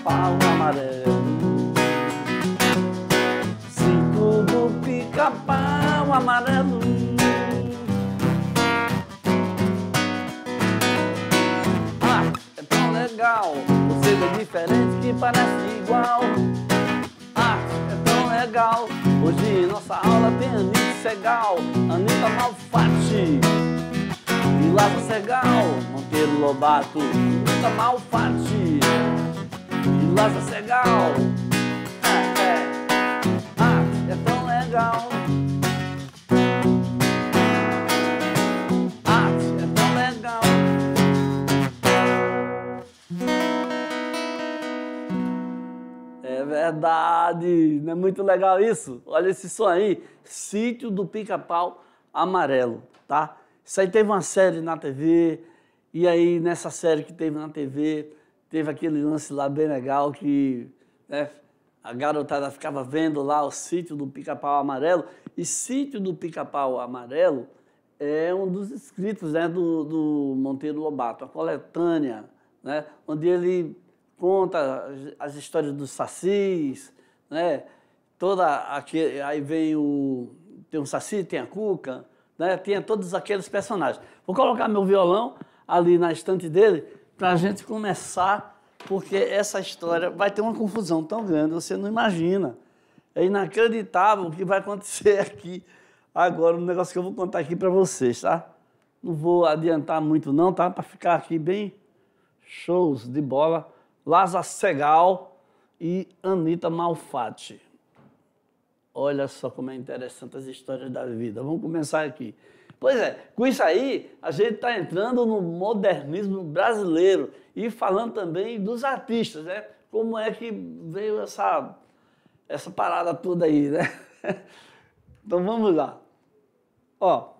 Pica-Pau Amarelo. Sítio do Pica-Pau Amarelo. Ah, é tão legal, você é diferente que parece igual. Ah, é tão legal, hoje em nossa aula tem Anitta Segal, Anitta Malfatti e Laza Segal, Monteiro Lobato, Anitta Malfatti e Laza Segal. É tão legal. Arte é tão legal. É verdade, não é muito legal isso? Olha esse som aí, Sítio do Pica-Pau Amarelo, tá? Isso aí teve uma série na TV, e aí nessa série que teve na TV, teve aquele lance lá bem legal que, né, a garotada ficava vendo lá o Sítio do Pica-Pau Amarelo, e Sítio do Pica-Pau Amarelo é um dos escritos, né, do Monteiro Lobato, a coletânea, né, onde ele conta as histórias dos sacis, né, aí vem tem o Saci, tem a Cuca, né, tinha todos aqueles personagens. Vou colocar meu violão ali na estante dele para a gente começar, porque essa história vai ter uma confusão tão grande, você não imagina. É inacreditável o que vai acontecer aqui agora, um negócio que eu vou contar aqui para vocês, tá? Não vou adiantar muito não, tá? Para ficar aqui bem shows de bola. Laza Segal e Anitta Malfatti. Olha só como é interessante as histórias da vida. Vamos começar aqui. Pois é, com isso aí, a gente está entrando no modernismo brasileiro e falando também dos artistas, né? Como é que veio essa parada toda aí, né? Então vamos lá. Ó,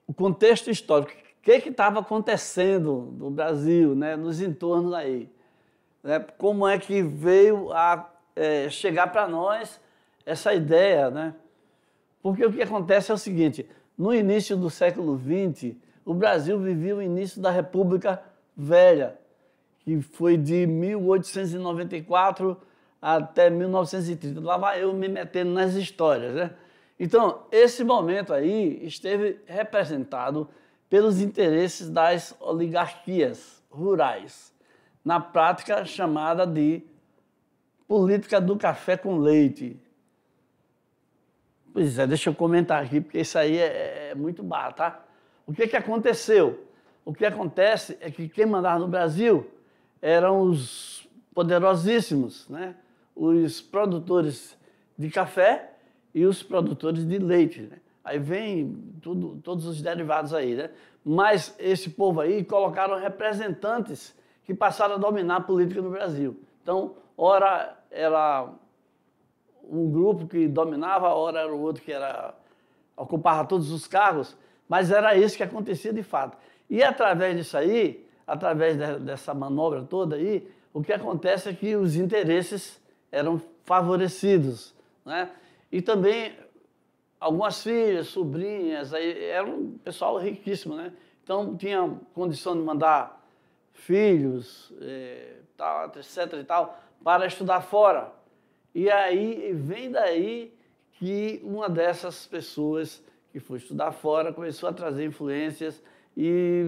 o contexto histórico. O que estava acontecendo no Brasil, né? Nos entornos aí. Né? Como é que veio a chegar para nós essa ideia, né? Porque o que acontece é o seguinte, no início do século XX, o Brasil vivia o início da República Velha, que foi de 1894 até 1930. Lá vai eu me metendo nas histórias, né? Então, esse momento aí esteve representado pelos interesses das oligarquias rurais, na prática chamada de política do café com leite. Pois é, deixa eu comentar aqui, porque isso aí é muito barato, tá? O que aconteceu? O que acontece é que quem mandava no Brasil eram os poderosíssimos, né? Os produtores de café e os produtores de leite, né? Aí vem todos os derivados aí, né? Mas esse povo aí colocaram representantes que passaram a dominar a política no Brasil. Então, ora era um grupo que dominava, ora era o outro que ocupava todos os cargos, mas era isso que acontecia de fato. E através disso aí, através dessa manobra toda aí, o que acontece é que os interesses eram favorecidos, né? E também algumas filhas, sobrinhas, aí era um pessoal riquíssimo, né? Então tinha condição de mandar filhos, tal, etc. e tal, para estudar fora. E aí vem daí que uma dessas pessoas que foi estudar fora começou a trazer influências e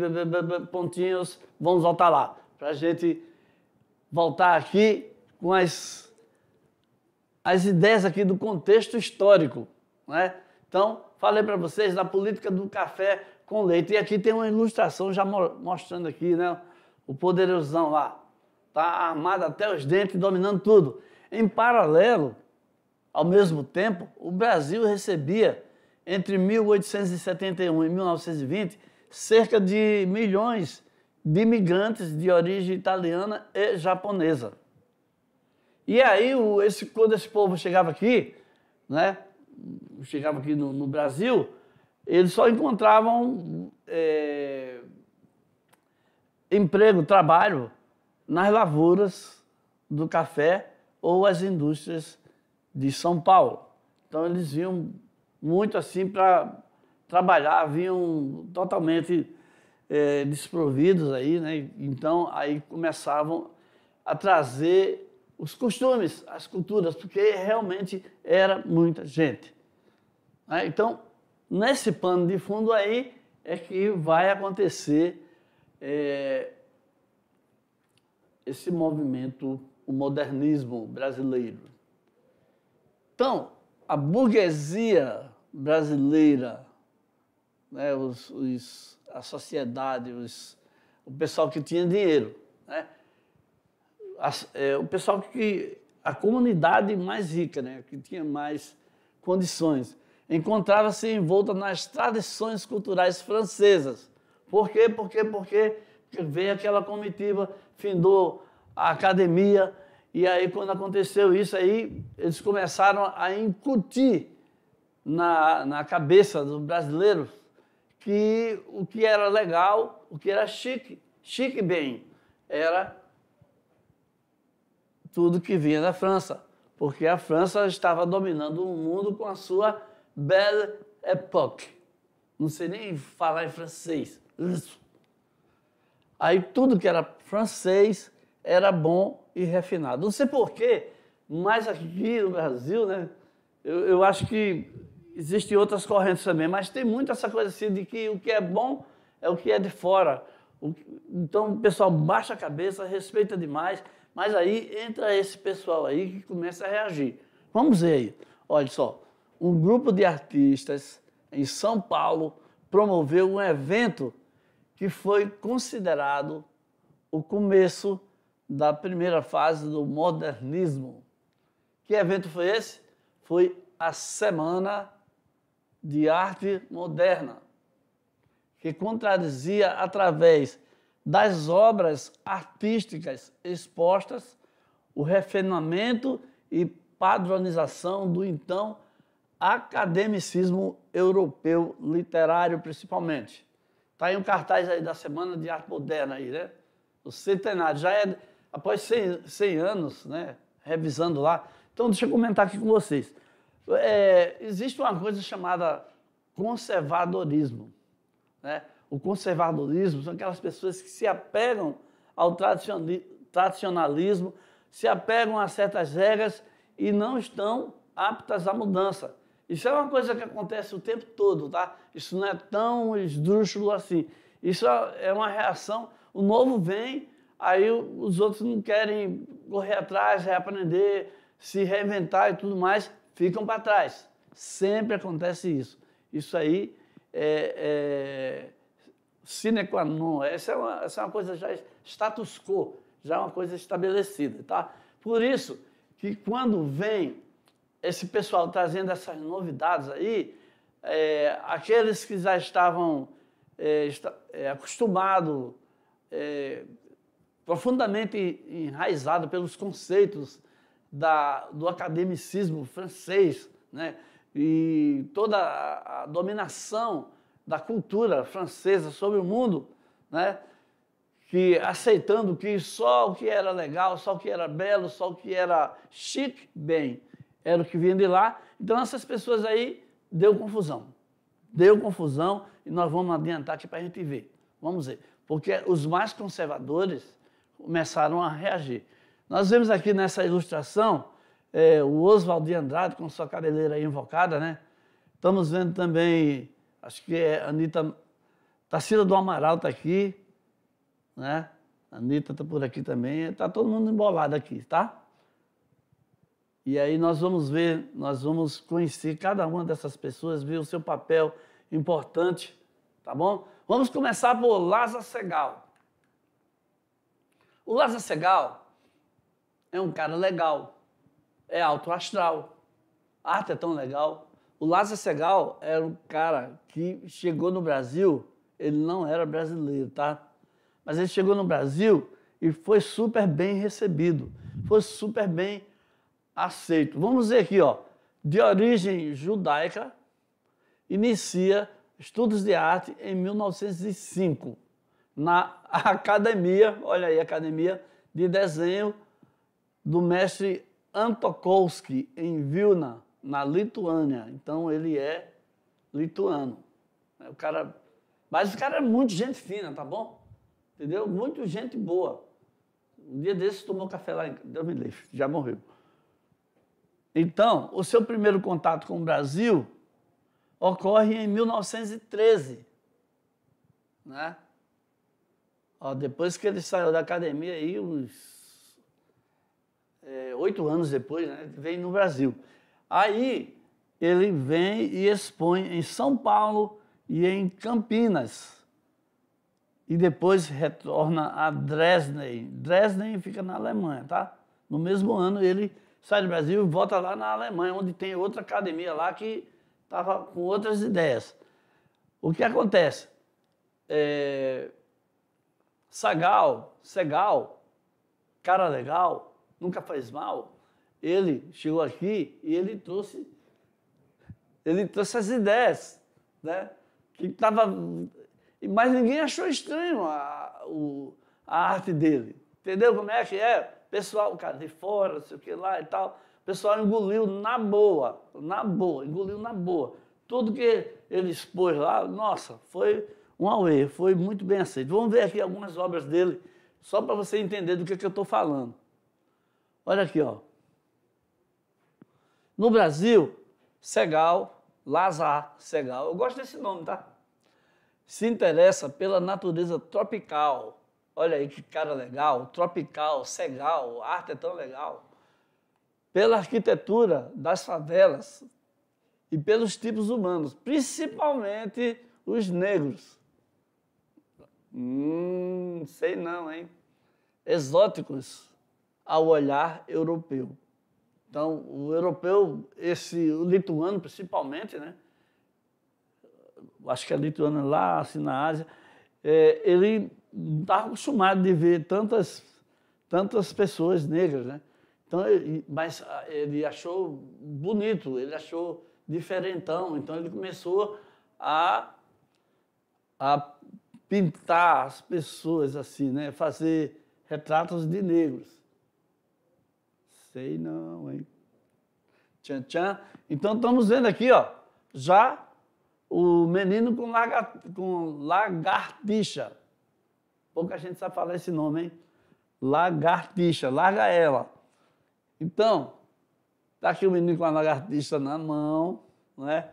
pontinhos, vamos voltar lá, para a gente voltar aqui com as ideias aqui do contexto histórico, né? Então, falei para vocês da política do café com leite. E aqui tem uma ilustração já mostrando aqui, né? O poderosão lá. Está armado até os dentes, dominando tudo. Em paralelo, ao mesmo tempo, o Brasil recebia, entre 1871 e 1920, cerca de milhões de imigrantes de origem italiana e japonesa. E aí, quando esse povo chegava aqui, né? Chegava aqui no Brasil, eles só encontravam emprego, trabalho nas lavouras do café ou as indústrias de São Paulo. Então, eles vinham muito assim para trabalhar, vinham totalmente desprovidos aí, né? Então, aí começavam a trazer os costumes, as culturas, porque realmente era muita gente. Né? Então, nesse pano de fundo aí é que vai acontecer esse movimento, o modernismo brasileiro. Então, a burguesia brasileira, né, a sociedade, o pessoal que tinha dinheiro, né, o pessoal a comunidade mais rica, né, que tinha mais condições, encontrava-se envolta nas tradições culturais francesas. Por quê? Porque veio aquela comitiva, findou a academia, e aí quando aconteceu isso aí, eles começaram a incutir na cabeça dos brasileiros que o que era legal, o que era chique bem, era tudo que vinha da França, porque a França estava dominando o mundo com a sua Belle Époque. Não sei nem falar em francês. Aí tudo que era francês era bom e refinado. Não sei porquê, mas aqui no Brasil, né, eu acho que existem outras correntes também, mas tem muito essa coisa assim de que o que é bom é o que é de fora. Então o pessoal baixa a cabeça, respeita demais, mas aí entra esse pessoal aí que começa a reagir. Vamos ver aí. Olha só, um grupo de artistas em São Paulo promoveu um evento que foi considerado o começo da primeira fase do modernismo. Que evento foi esse? Foi a Semana de Arte Moderna, que contradizia através das obras artísticas expostas o refinamento e padronização do então academicismo europeu literário, principalmente. Está aí um cartaz aí da Semana de Arte Moderna, aí, né? O centenário, já é após 100 anos, né? Revisando lá. Então, deixa eu comentar aqui com vocês. Existe uma coisa chamada conservadorismo, né? O conservadorismo são aquelas pessoas que se apegam ao tradicionalismo, se apegam a certas regras e não estão aptas à mudança. Isso é uma coisa que acontece o tempo todo, tá? Isso não é tão esdrúxulo assim. Isso é uma reação. O novo vem, aí os outros não querem correr atrás, reaprender, se reinventar e tudo mais, ficam para trás. Sempre acontece isso. Isso aí sine qua non. Essa é uma coisa já status quo, já é uma coisa estabelecida, tá? Por isso que quando vem esse pessoal trazendo essas novidades aí, aqueles que já estavam acostumados, profundamente enraizados pelos conceitos do academicismo francês, né? E toda a dominação da cultura francesa sobre o mundo, né? Que aceitando que só o que era legal, só o que era belo, só o que era chique, bem, era o que vinha de lá. Então, essas pessoas aí deu confusão. Deu confusão e nós vamos adiantar aqui para a gente ver. Vamos ver. Porque os mais conservadores começaram a reagir. Nós vemos aqui nessa ilustração o Oswald de Andrade com sua cabeleira invocada, né? Estamos vendo também, acho que é Anitta, Tarsila do Amaral está aqui, né? A Anitta está por aqui também. Está todo mundo embolado aqui, tá? E aí nós vamos ver, nós vamos conhecer cada uma dessas pessoas, ver o seu papel importante, tá bom? Vamos começar por Lázaro Segall. O Lázaro Segall é um cara legal, é alto astral, a arte é tão legal. O Lázaro Segall era um cara que chegou no Brasil, ele não era brasileiro, tá? Mas ele chegou no Brasil e foi super bem recebido, foi super bem aceito. Vamos ver aqui, ó, de origem judaica, inicia estudos de arte em 1905, na academia, olha aí, academia de desenho do mestre Antokolsky, em Vilna, na Lituânia. Então, ele é lituano. Mas o cara é muito gente fina, tá bom? Entendeu? Muito gente boa. Um dia desses tomou café lá em... Deus me livre, já morreu. Então, o seu primeiro contato com o Brasil ocorre em 1913, né? Ó, depois que ele saiu da academia, aí, uns 8 anos depois, né, veio no Brasil. Aí ele vem e expõe em São Paulo e em Campinas. E depois retorna a Dresden. Dresden fica na Alemanha, tá? No mesmo ano ele sai do Brasil e volta lá na Alemanha, onde tem outra academia lá que estava com outras ideias. O que acontece? Segal, cara legal, nunca faz mal. Ele chegou aqui e ele trouxe as ideias, né? Que tava, mas ninguém achou estranho a arte dele. Entendeu como é que é? Pessoal, cara, de fora, não sei o que lá e tal. O pessoal engoliu na boa, engoliu na boa. Tudo que ele expôs lá, nossa, foi um auê, foi muito bem aceito. Vamos ver aqui algumas obras dele, só para você entender do que eu estou falando. Olha aqui, ó. No Brasil, Segal, Lazar Segal, eu gosto desse nome, tá? Se interessa pela natureza tropical. Olha aí que cara legal, tropical, Segal, a arte é tão legal. Pela arquitetura das favelas e pelos tipos humanos, principalmente os negros. Sei não, hein? Exóticos ao olhar europeu. Então, o europeu, o lituano principalmente, né? Acho que é lituano lá, assim, na Ásia, ele não estava acostumado de ver tantas pessoas negras, né? Então, mas ele achou bonito, ele achou diferentão, então ele começou a pintar as pessoas assim, né? Fazer retratos de negros. Sei não, hein? Tchan, tchan. Então, estamos vendo aqui, ó, já o menino com lagartixa. Pouca gente sabe falar esse nome, hein? Lagartixa, larga ela. Então, está aqui o menino com a lagartixa na mão, né?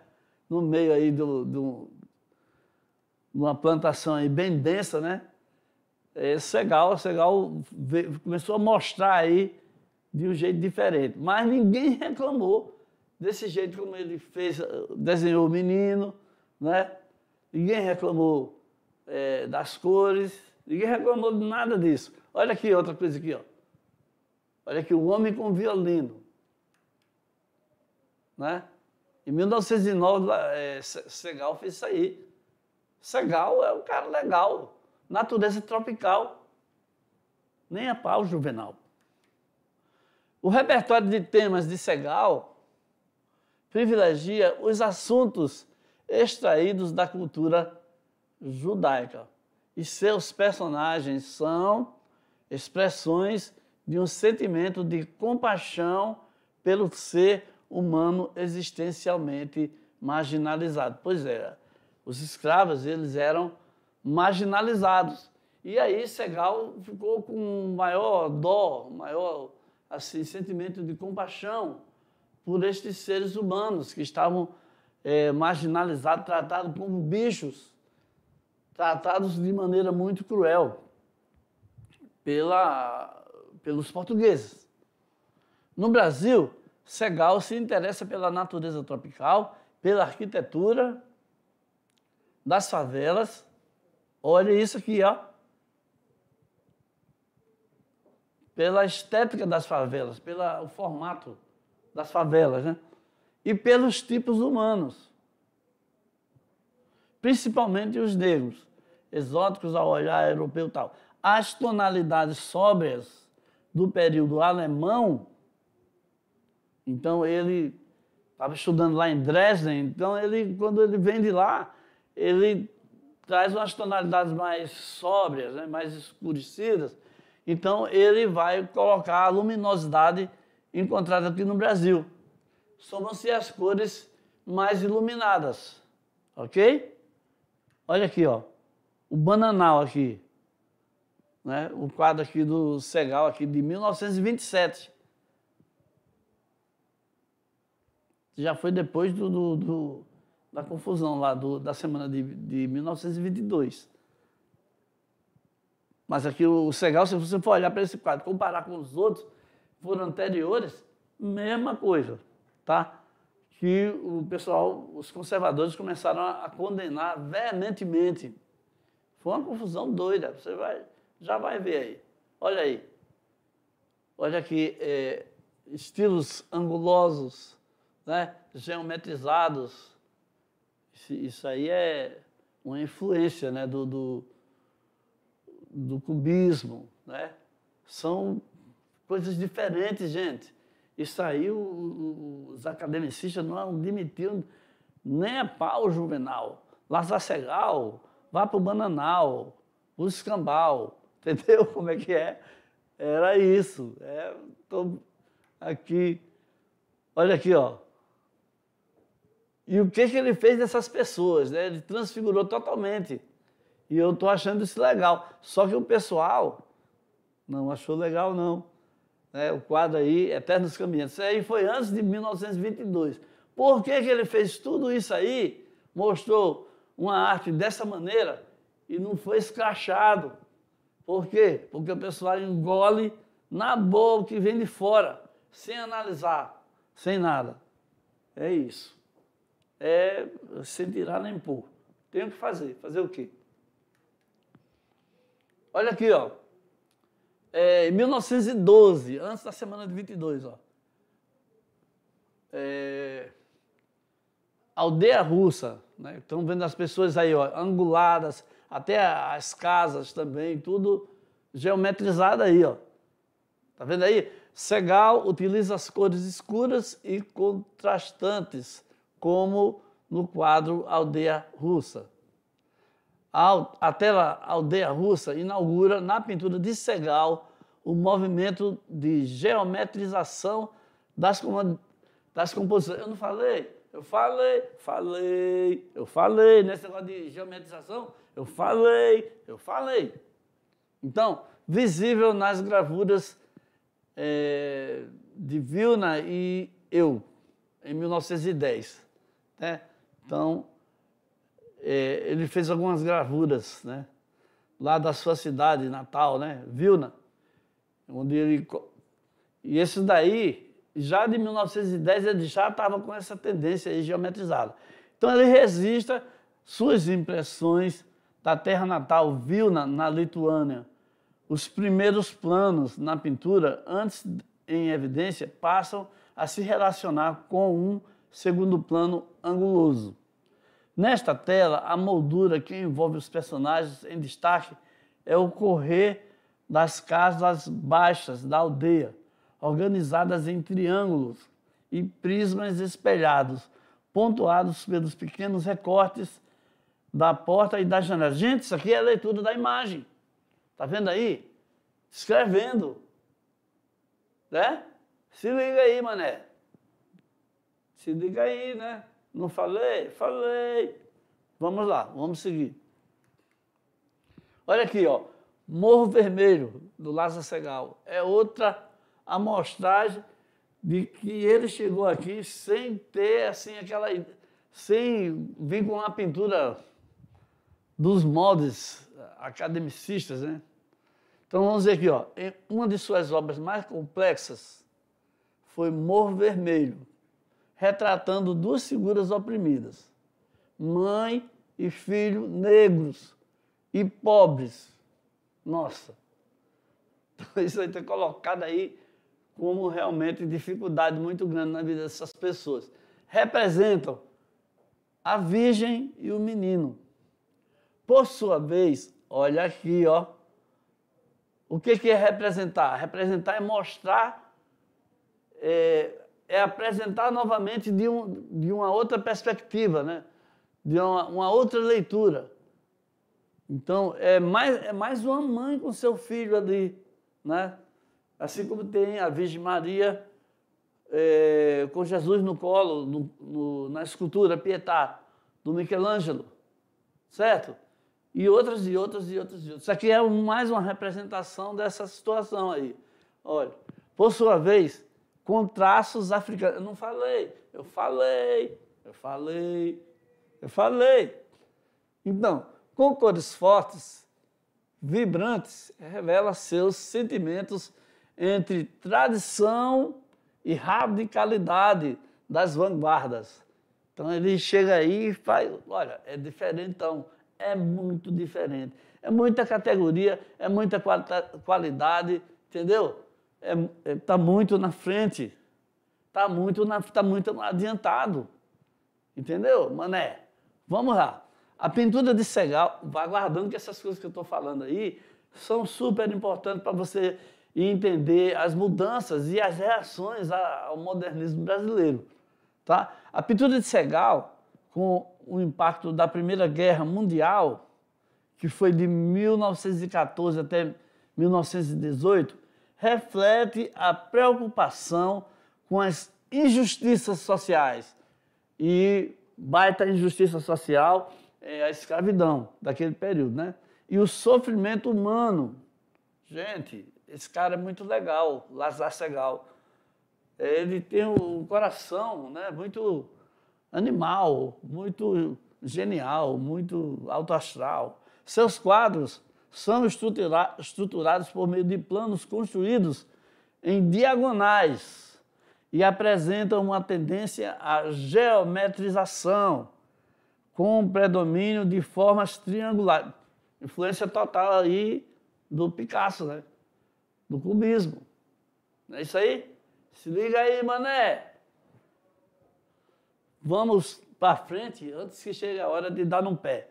No meio aí de uma plantação aí bem densa, né? Segal começou a mostrar aí de um jeito diferente. Mas ninguém reclamou desse jeito como ele fez, desenhou o menino, né? Ninguém reclamou das cores, ninguém reclamou de nada disso. Olha aqui outra coisa aqui, ó. Olha aqui, o homem com violino, né? Em 1909, Segal fez isso aí. Segal é um cara legal, natureza tropical, nem a pau, Juvenal. O repertório de temas de Segal privilegia os assuntos extraídos da cultura judaica e seus personagens são expressões de um sentimento de compaixão pelo ser humano existencialmente marginalizado. Pois é, os escravos, eles eram marginalizados. E aí Segal ficou com maior dó, maior assim, sentimento de compaixão por estes seres humanos que estavam marginalizados, tratados como bichos, tratados de maneira muito cruel pelos portugueses. No Brasil, Segal se interessa pela natureza tropical, pela arquitetura das favelas. Olha isso aqui, ó. Pela estética das favelas, pelo formato das favelas, né? E pelos tipos humanos, principalmente os negros, exóticos ao olhar europeu e tal. As tonalidades sóbrias do período alemão, então ele estava estudando lá em Dresden, então quando ele vem de lá, ele traz umas tonalidades mais sóbrias, né, mais escurecidas. Então, ele vai colocar a luminosidade encontrada aqui no Brasil. Somam-se as cores mais iluminadas, ok? Olha aqui, ó, o bananal aqui. né? O quadro aqui do Segal, aqui de 1927. Já foi depois da confusão lá, da semana de 1922. Mas aqui o Segal, se você for olhar para esse quadro, comparar com os outros, foram anteriores, mesma coisa, tá? Que o pessoal, os conservadores começaram a condenar veementemente. Foi uma confusão doida, você já vai ver aí. Olha aí. Olha aqui, estilos angulosos, né? Geometrizados. Isso aí é uma influência, né? do cubismo, né? São coisas diferentes, gente. Isso aí os academicistas não admitiam nem a pau o Juvenal. Lázaro Segal, vá para o Bananal, o Escambau, entendeu como é que é? Era isso. Tô aqui, olha aqui, ó. E o que ele fez dessas pessoas, né? Ele transfigurou totalmente. E eu estou achando isso legal. Só que o pessoal não achou legal, não. O quadro aí, Eternos Caminhantes. Isso aí foi antes de 1922. Por que ele fez tudo isso aí? Mostrou uma arte dessa maneira e não foi escrachado. Por quê? Porque o pessoal engole na boa o que vem de fora, sem analisar, sem nada. É isso. Sem tirar nem pôr. Tem o que fazer. Fazer o quê? Olha aqui, ó. Em 1912, antes da semana de 22, ó. Aldeia russa, né? Estão vendo as pessoas aí, ó, anguladas, até as casas também, tudo geometrizado aí, ó. Tá vendo aí? Segal utiliza as cores escuras e contrastantes, como no quadro Aldeia Russa. A tela Aldeia Russa inaugura, na pintura de Segal, o movimento de geometrização das composições. Eu não falei? Eu falei. Nesse negócio de geometrização, eu falei. Então, visível nas gravuras de Vilna e eu, em 1910. Né? Então, ele fez algumas gravuras, né? Lá da sua cidade natal, né? Vilna, onde ele... E esse daí, já de 1910, ele já estava com essa tendência aí geometrizada. Então, ele registra suas impressões da terra natal, Vilna, na Lituânia. Os primeiros planos na pintura, antes em evidência, passam a se relacionar com um segundo plano anguloso. Nesta tela, a moldura que envolve os personagens em destaque é o correr das casas baixas da aldeia, organizadas em triângulos e prismas espelhados, pontuados pelos pequenos recortes da porta e da janela. Gente, isso aqui é a leitura da imagem. Está vendo aí? Escrevendo. Né? Se liga aí, mané. Se liga aí, né? Não falei? Falei. Vamos lá, vamos seguir. Olha aqui, ó. Morro Vermelho, do Lázaro Segal. É outra amostragem de que ele chegou aqui sem ter, assim, sem vir com uma pintura dos moldes academicistas, né? Então, vamos ver aqui, ó. Uma de suas obras mais complexas foi Morro Vermelho, retratando duas figuras oprimidas, mãe e filho negros e pobres. Nossa, então isso aí está colocado aí como realmente dificuldade muito grande na vida dessas pessoas. Representam a Virgem e o menino. Por sua vez, olha aqui, ó. O que é representar? Representar é mostrar, apresentar novamente de uma outra perspectiva, né? De uma outra leitura. Então, é mais uma mãe com seu filho ali, né? Assim como tem a Virgem Maria com Jesus no colo, na escultura Pietà, do Michelangelo, certo? e outras, e outras, e outras, e outras. Isso aqui é mais uma representação dessa situação aí. Olha, por sua vez, com traços africanos. Eu não falei, eu falei, eu falei, eu falei. Então, com cores fortes, vibrantes, revela seus sentimentos entre tradição e radicalidade das vanguardas. Então ele chega aí e faz, olha, é diferentão, é muito diferente. É muita categoria, é muita qualidade, entendeu? Tá muito na frente, tá muito adiantado, entendeu, mané? Vamos lá. A pintura de Segal, vai aguardando que essas coisas que eu estou falando aí são super importantes para você entender as mudanças e as reações ao modernismo brasileiro. Tá? A pintura de Segal, com o impacto da Primeira Guerra Mundial, que foi de 1914 até 1918, reflete a preocupação com as injustiças sociais. E baita injustiça social é a escravidão daquele período, né? E o sofrimento humano. Gente, esse cara é muito legal, Lázaro Segal. Ele tem um coração, né, muito animal, muito genial, muito alto astral. Seus quadros são estruturados por meio de planos construídos em diagonais e apresentam uma tendência à geometrização, com predomínio de formas triangulares. Influência total aí do Picasso, né? Do cubismo. Não é isso aí? Se liga aí, mané. Vamos para frente antes que chegue a hora de dar num pé.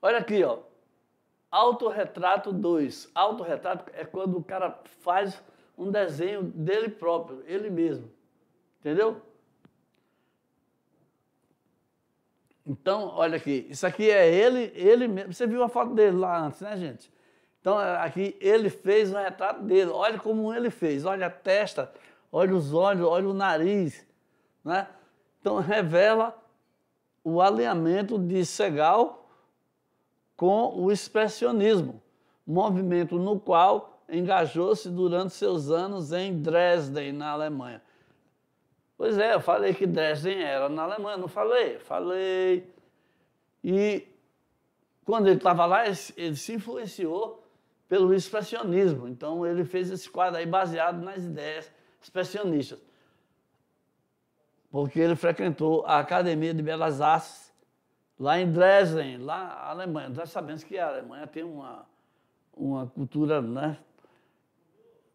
Olha aqui, ó. Autorretrato 2. Autorretrato é quando o cara faz um desenho dele próprio, ele mesmo. Entendeu? Então, olha aqui, isso aqui é ele mesmo. Você viu a foto dele lá antes, né, gente? Então, aqui ele fez o retrato dele. Olha como ele fez. Olha a testa, olha os olhos, olha o nariz, né? Então, revela o alinhamento de Segal com o expressionismo, movimento no qual engajou-se durante seus anos em Dresden, na Alemanha. Pois é, eu falei que Dresden era na Alemanha, não falei? Falei. E quando ele estava lá, ele se influenciou pelo expressionismo. Então, ele fez esse quadro aí baseado nas ideias expressionistas. Porque ele frequentou a Academia de Belas Artes lá em Dresden, lá na Alemanha. Nós sabemos que a Alemanha tem uma cultura, né,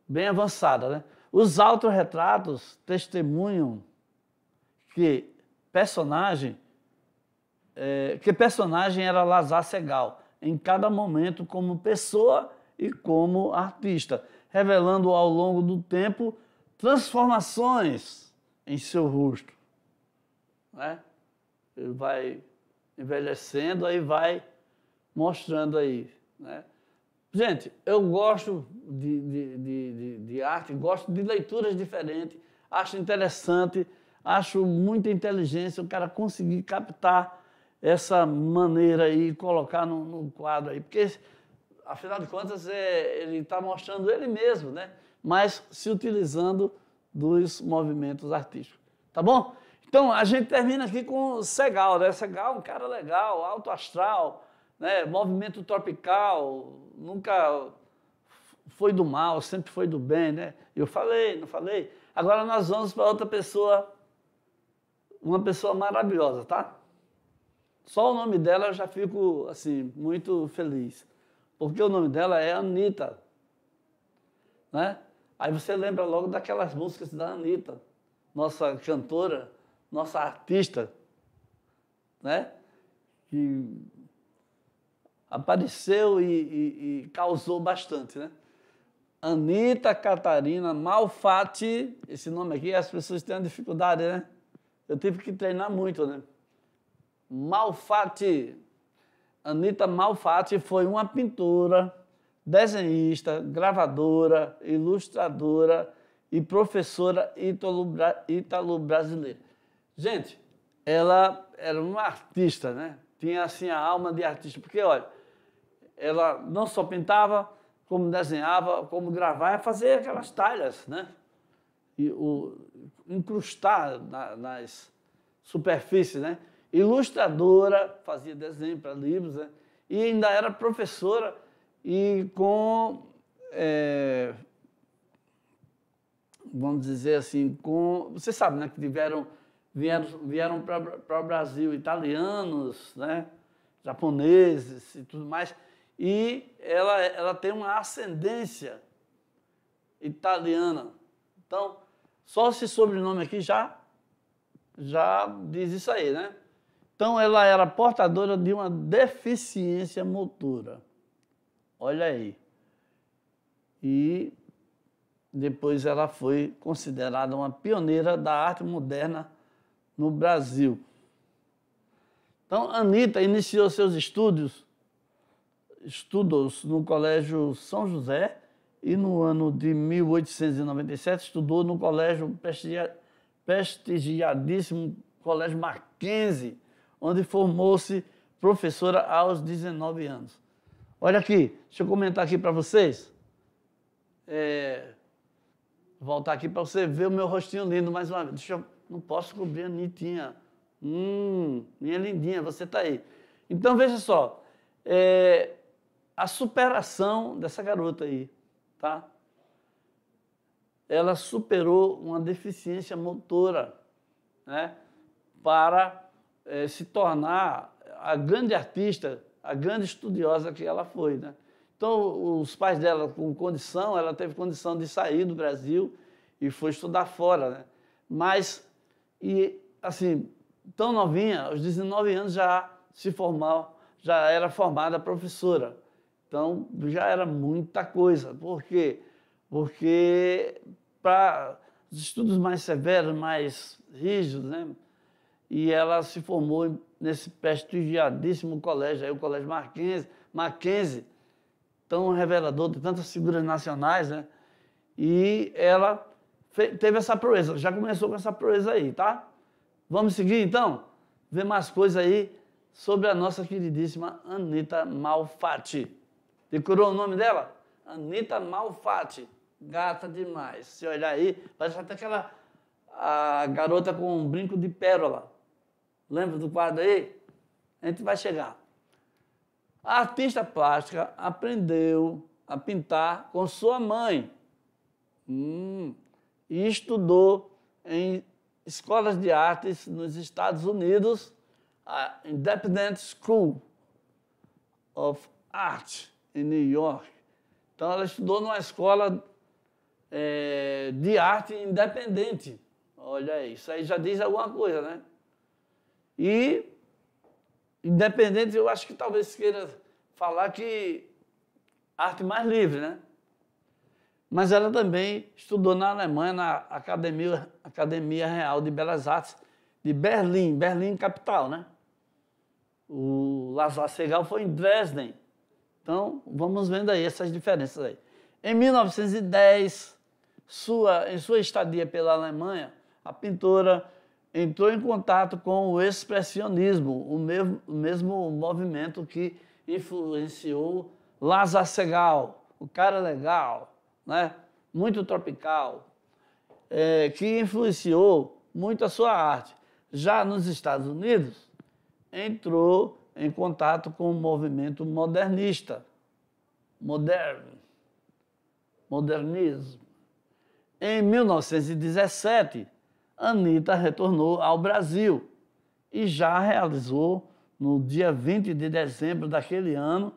bem avançada, né? Os autorretratos testemunham que personagem era Lázaro Segal, em cada momento como pessoa e como artista, revelando ao longo do tempo transformações em seu rosto. Né? Ele vai envelhecendo, aí vai mostrando aí, né? Gente, eu gosto de arte, gosto de leituras diferentes, acho interessante, acho muita inteligência o cara conseguir captar essa maneira aí e colocar no quadro aí, porque, afinal de contas, ele está mostrando ele mesmo, né? Mas se utilizando dos movimentos artísticos. Tá bom? Então, a gente termina aqui com o Segal, né? Segal é um cara legal, alto astral, né? Movimento tropical, nunca foi do mal, sempre foi do bem, né? Eu falei, não falei? Agora nós vamos para outra pessoa, uma pessoa maravilhosa, tá? Só o nome dela eu já fico, assim, muito feliz. Porque o nome dela é Anitta, né? Aí você lembra logo daquelas músicas da Anitta, nossa cantora, nossa artista, né? Que apareceu e causou bastante, né? Anitta Catarina Malfatti, esse nome aqui, as pessoas têm uma dificuldade, né? Eu tive que treinar muito, né? Malfatti. Anitta Malfatti foi uma pintora, desenhista, gravadora, ilustradora e professora ítalo-brasileira. Gente, ela era uma artista, né? tinha assim a alma de artista, porque, olha, ela não só pintava, como desenhava, como gravava, fazia aquelas talhas, né? E incrustar nas superfícies, né? Ilustradora, fazia desenho para livros, né? E ainda era professora e vamos dizer assim, você sabe, né, que vieram para o Brasil italianos, né, japoneses e tudo mais, e ela tem uma ascendência italiana. Então, só esse sobrenome aqui já diz isso aí, né? Então, ela era portadora de uma deficiência motora. Olha aí. E depois ela foi considerada uma pioneira da arte moderna no Brasil. Então, Anita iniciou seus estudos no Colégio São José e no ano de 1897 estudou no colégio prestigiadíssimo Colégio Mackenzie, onde formou-se professora aos 19 anos. Olha aqui, deixa eu comentar aqui para vocês. Voltar aqui para você ver o meu rostinho lindo mais uma vez. Não posso cobrir a Anitinha. Minha lindinha, você está aí. Então, veja só. A superação dessa garota aí, tá? Ela superou uma deficiência motora, né? Para se tornar a grande artista, a grande estudiosa que ela foi, né? Então, os pais dela, com condição, ela teve condição de sair do Brasil e foi estudar fora, né? Mas, assim, tão novinha, aos 19 anos já era formada professora. Então, já era muita coisa. Por quê? Porque para os estudos mais severos, mais rígidos, né? E ela se formou nesse prestigiadíssimo colégio, aí o Colégio Mackenzie, tão revelador de tantas figuras nacionais, né? E ela teve essa proeza, já começou com essa proeza aí, tá? Vamos seguir, então? Ver mais coisas aí sobre a nossa queridíssima Anita Malfatti. Decorou o nome dela? Anita Malfatti. Gata demais. Se olhar aí, parece até a garota com um brinco de pérola. Lembra do quadro aí? A gente vai chegar. A artista plástica aprendeu a pintar com sua mãe e estudou em escolas de artes nos Estados Unidos, a Independent School of Art, em New York. Então, ela estudou numa escola de arte independente. Olha aí, isso aí já diz alguma coisa, né? E independente, eu acho que talvez queira falar que arte mais livre, né? Mas ela também estudou na Alemanha, na Academia Real de Belas Artes de Berlim, Berlim capital, né? O Lázaro Segal foi em Dresden. Então, vamos vendo aí essas diferenças aí. Em 1910, em sua estadia pela Alemanha, a pintora entrou em contato com o expressionismo, o mesmo movimento que influenciou Lázaro Segal, o cara legal, né? Muito tropical, que influenciou muito a sua arte. Já nos Estados Unidos, entrou em contato com o movimento modernista, modernismo. Em 1917, Anita retornou ao Brasil e já realizou, no dia 20 de dezembro daquele ano,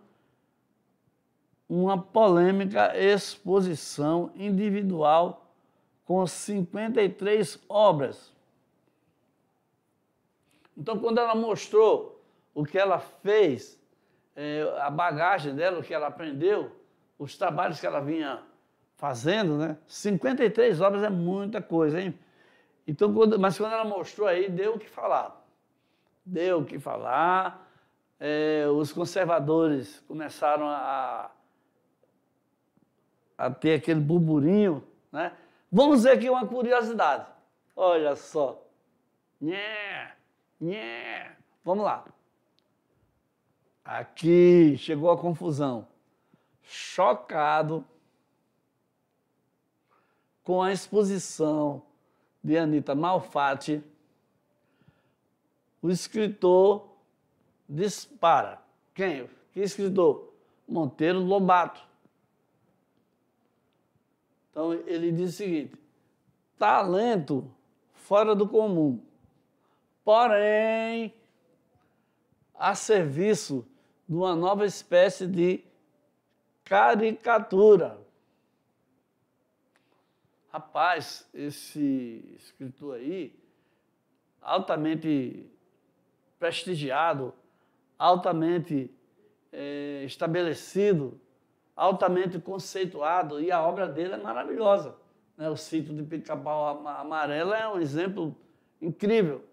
uma polêmica exposição individual com 53 obras. Então, quando ela mostrou o que ela fez, a bagagem dela, o que ela aprendeu, os trabalhos que ela vinha fazendo, né? 53 obras é muita coisa, hein? Então, mas quando ela mostrou aí, deu o que falar. Deu o que falar. Os conservadores começaram a ter aquele burburinho, né? Vamos ver aqui uma curiosidade. Olha só. Vamos lá. Aqui chegou a confusão. Chocado com a exposição de Anita Malfatti, o escritor dispara. Quem? Que escritor? Monteiro Lobato. Então, ele diz o seguinte: talento fora do comum, porém, a serviço de uma nova espécie de caricatura. Rapaz, esse escritor aí, altamente prestigiado, altamente estabelecido, altamente conceituado, e a obra dele é maravilhosa. Né? O Sítio de Pica-Pau Amarelo é um exemplo incrível.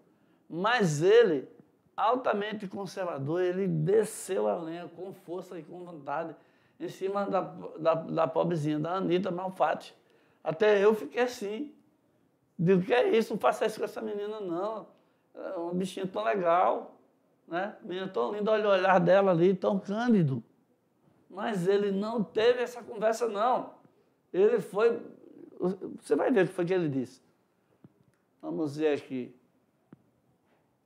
Mas ele, altamente conservador, ele desceu a lenha com força e com vontade em cima da pobrezinha, da Anita Malfatti. Até eu fiquei assim. Digo, que é isso? Não faça isso com essa menina, não. É uma bichinha tão legal, né? Menina tão linda, olha o olhar dela ali, tão cândido. Mas ele não teve essa conversa, não. Ele foi... Você vai ver o que foi que ele disse. Vamos ver aqui.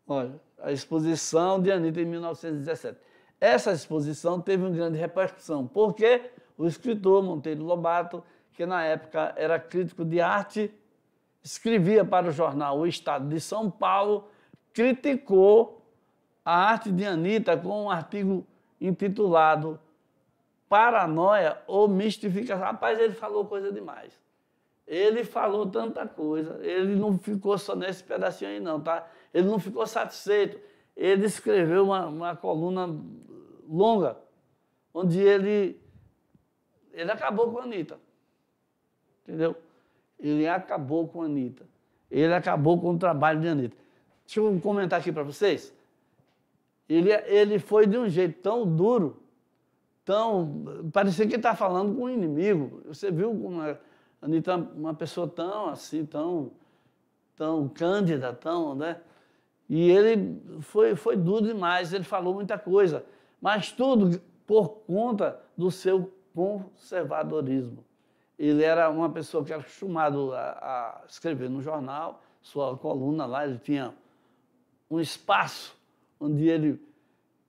Olha, a exposição de Anita em 1917. Essa exposição teve uma grande repercussão, porque o escritor Monteiro Lobato, que na época era crítico de arte, escrevia para o jornal O Estado de São Paulo, criticou a arte de Anita com um artigo intitulado Paranoia ou Mistificação. Rapaz, ele falou coisa demais. Ele falou tanta coisa, ele não ficou só nesse pedacinho aí não, tá? Ele não ficou satisfeito. Ele escreveu uma coluna longa, onde ele acabou com a Anita. Entendeu? Ele acabou com a Anita. Ele acabou com o trabalho de Anita. Deixa eu comentar aqui para vocês. Ele foi de um jeito tão duro, parecia que ele estava falando com um inimigo. Você viu como a Anita, uma pessoa tão assim, tão cândida, né? E ele foi duro demais, ele falou muita coisa, mas tudo por conta do seu conservadorismo. Ele era uma pessoa que era acostumado a escrever no jornal, sua coluna lá, ele tinha um espaço onde ele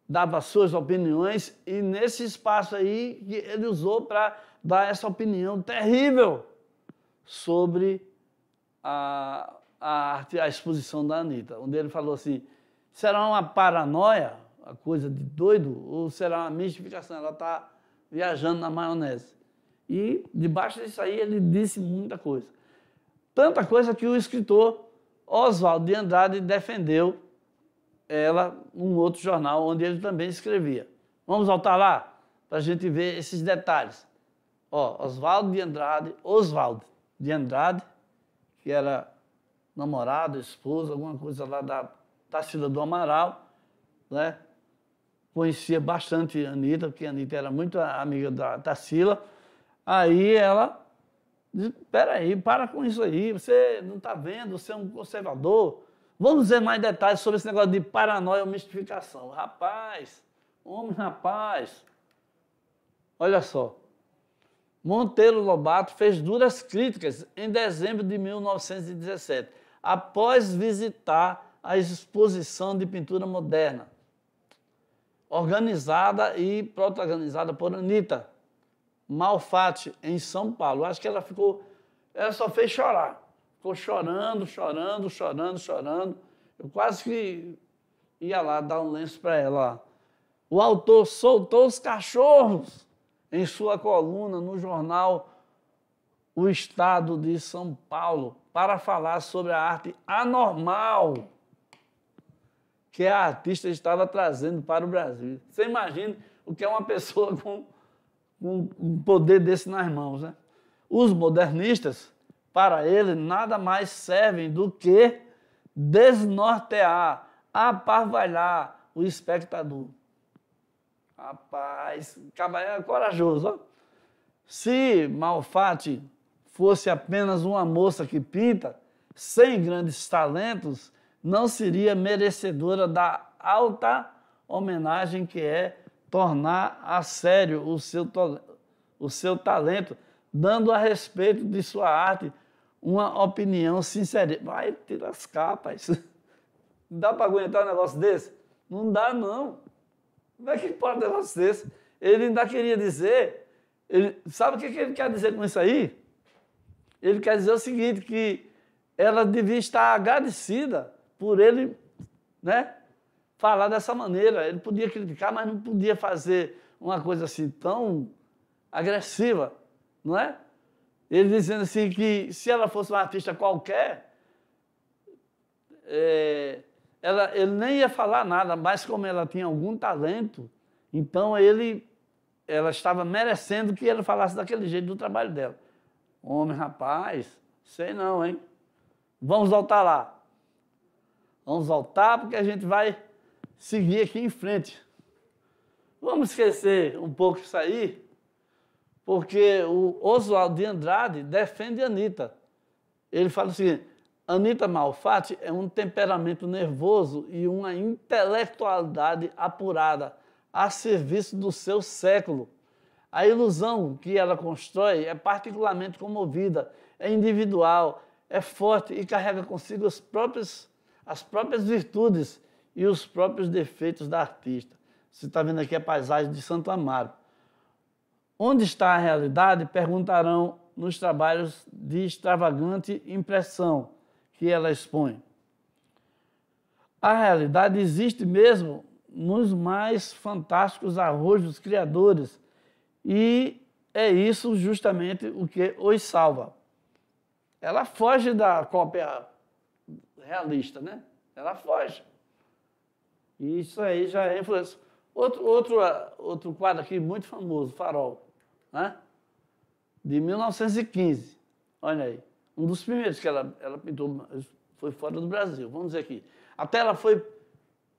dava suas opiniões, e nesse espaço aí ele usou para dar essa opinião terrível sobre a exposição da Anita, onde ele falou assim: será uma paranoia, uma coisa de doido, ou será uma mistificação? Ela está viajando na maionese. E debaixo disso aí ele disse muita coisa. Tanta coisa que o escritor Oswald de Andrade defendeu ela num outro jornal onde ele também escrevia. Vamos voltar lá para a gente ver esses detalhes. Oswald de Andrade, que era namorado, esposo, alguma coisa lá da Tarsila do Amaral, né? Conhecia bastante a Anita, porque a Anita era muito amiga da Tarsila. Aí ela disse: peraí, para com isso aí, você não está vendo, você é um conservador. Vamos ver mais detalhes sobre esse negócio de paranoia ou mistificação. Rapaz, olha só. Monteiro Lobato fez duras críticas em dezembro de 1917, após visitar a exposição de pintura moderna, organizada e protagonizada por Anita Malfatti, em São Paulo. Acho que ela só fez chorar. Ficou chorando. Eu quase que ia lá dar um lenço para ela. O autor soltou os cachorros em sua coluna no jornal O Estado de São Paulo para falar sobre a arte anormal que a artista estava trazendo para o Brasil. Você imagina o que é uma pessoa com um poder desse nas mãos, né? Os modernistas, para ele, nada mais servem do que desnortear, aparvalhar o espectador. Rapaz, é corajoso, ó. Se Malfatti fosse apenas uma moça que pinta, sem grandes talentos, não seria merecedora da alta homenagem que é tornar a sério o seu talento, dando a respeito de sua arte uma opinião sincera. Vai te lascar, rapaz. Não dá para aguentar um negócio desse? Não dá, não. Como é que pode um negócio desse? Ele ainda queria dizer, sabe o que ele quer dizer com isso aí? Ele quer dizer o seguinte, que ela devia estar agradecida por ele, né, falar dessa maneira. Ele podia criticar, mas não podia fazer uma coisa assim tão agressiva, não é? Ele dizendo assim que se ela fosse uma artista qualquer, ele nem ia falar nada, mas como ela tinha algum talento, então ela estava merecendo que ele falasse daquele jeito do trabalho dela. Homem, rapaz, sei não, hein? Vamos voltar lá. Vamos voltar porque a gente vai seguir aqui em frente. Vamos esquecer um pouco isso aí, porque o Oswald de Andrade defende a Anitta. Ele fala o seguinte: Anitta Malfatti é um temperamento nervoso e uma intelectualidade apurada a serviço do seu século. A ilusão que ela constrói é particularmente comovida, é individual, é forte e carrega consigo as próprias virtudes e os próprios defeitos da artista. Você está vendo aqui a paisagem de Santo Amaro. Onde está a realidade? Perguntarão nos trabalhos de extravagante impressão que ela expõe. A realidade existe mesmo nos mais fantásticos arrojos criadores e é isso justamente o que os salva. Ela foge da cópia realista, né? Ela foge. E isso aí já é influência. Outro quadro aqui muito famoso, Farol, né? De 1915. Olha aí. Um dos primeiros que ela pintou, foi fora do Brasil. Vamos dizer aqui. A tela foi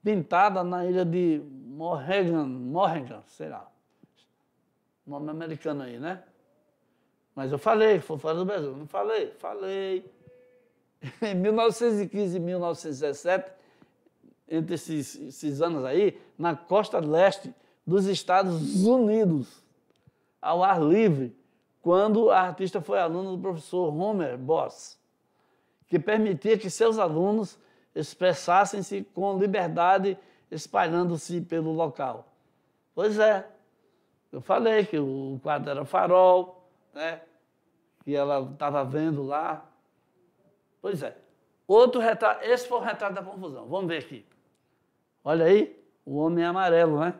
pintada na ilha de Morrigan, sei lá. Nome americano aí, né? Mas eu falei que foi fora do Brasil. Não falei? Falei. Em 1915 e 1917, entre esses anos aí, na costa leste dos Estados Unidos, ao ar livre, quando a artista foi aluna do professor Homer Boss, que permitia que seus alunos expressassem-se com liberdade, espalhando-se pelo local. Pois é, eu falei que o quadro era Farol, né? Que ela estava vendo lá. Pois é. Outro retrato, esse foi o retrato da confusão. Vamos ver aqui. Olha aí, o homem amarelo, né?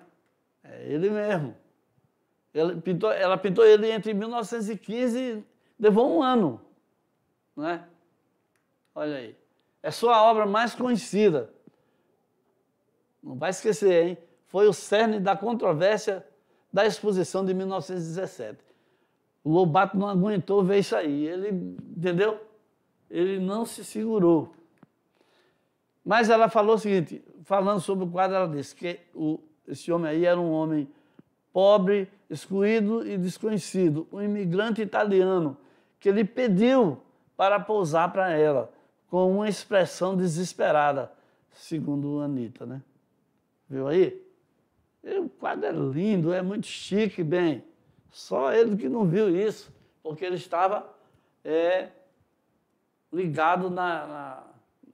É ele mesmo. Ela pintou ele entre 1915, levou um ano, né? Olha aí. É sua obra mais conhecida. Não vai esquecer, hein? Foi o cerne da controvérsia da exposição de 1917. O Lobato não aguentou ver isso aí. Ele, entendeu? Ele não se segurou. Mas ela falou o seguinte, falando sobre o quadro, ela disse que esse homem aí era um homem pobre, excluído e desconhecido, um imigrante italiano, que ele pediu para pousar para ela, com uma expressão desesperada, segundo a Anitta, né? Viu aí? O quadro é lindo, é muito chique, bem. Só ele que não viu isso, porque ele estava ligado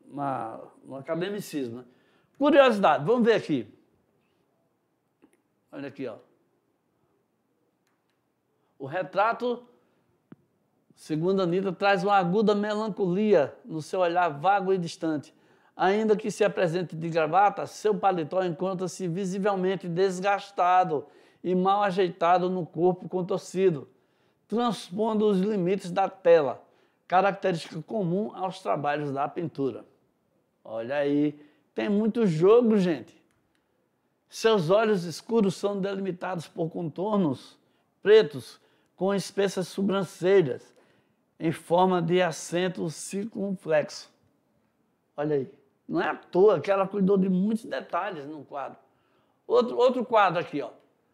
no academicismo. Né? Curiosidade, vamos ver aqui. Olha aqui, ó. O retrato, segundo a Anitta, traz uma aguda melancolia no seu olhar vago e distante. Ainda que se apresente de gravata, seu paletó encontra-se visivelmente desgastado e mal ajeitado no corpo contorcido, transpondo os limites da tela, característica comum aos trabalhos da pintura. Olha aí, tem muito jogo, gente. Seus olhos escuros são delimitados por contornos pretos com espessas sobrancelhas, em forma de acento circunflexo. Olha aí. Não é à toa que ela cuidou de muitos detalhes no quadro. Outro quadro aqui, ó.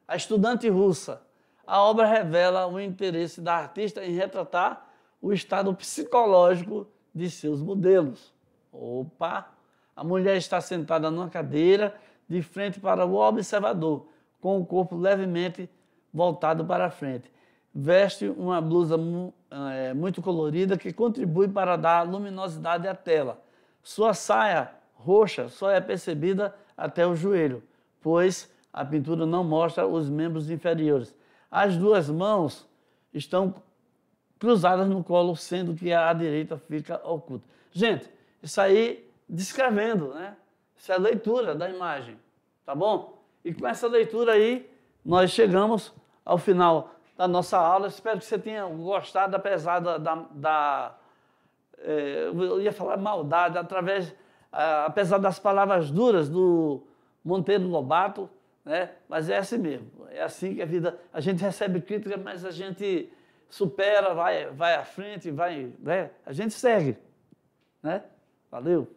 A Estudante Russa. A obra revela o interesse da artista em retratar o estado psicológico de seus modelos. Opa! A mulher está sentada numa cadeira, de frente para o observador, com o corpo levemente voltado para a frente. Veste uma blusa muito colorida que contribui para dar luminosidade à tela. Sua saia roxa só é percebida até o joelho, pois a pintura não mostra os membros inferiores. As duas mãos estão cruzadas no colo, sendo que a direita fica oculta. Gente, isso aí descrevendo, né? Isso é a leitura da imagem, tá bom? E com essa leitura aí, nós chegamos ao final da nossa aula. Espero que você tenha gostado, apesar eu ia falar maldade, apesar das palavras duras do Monteiro Lobato, né? Mas é assim mesmo, é assim que a vida... A gente recebe crítica, mas a gente supera, vai à frente, né? A gente segue, né? Valeu!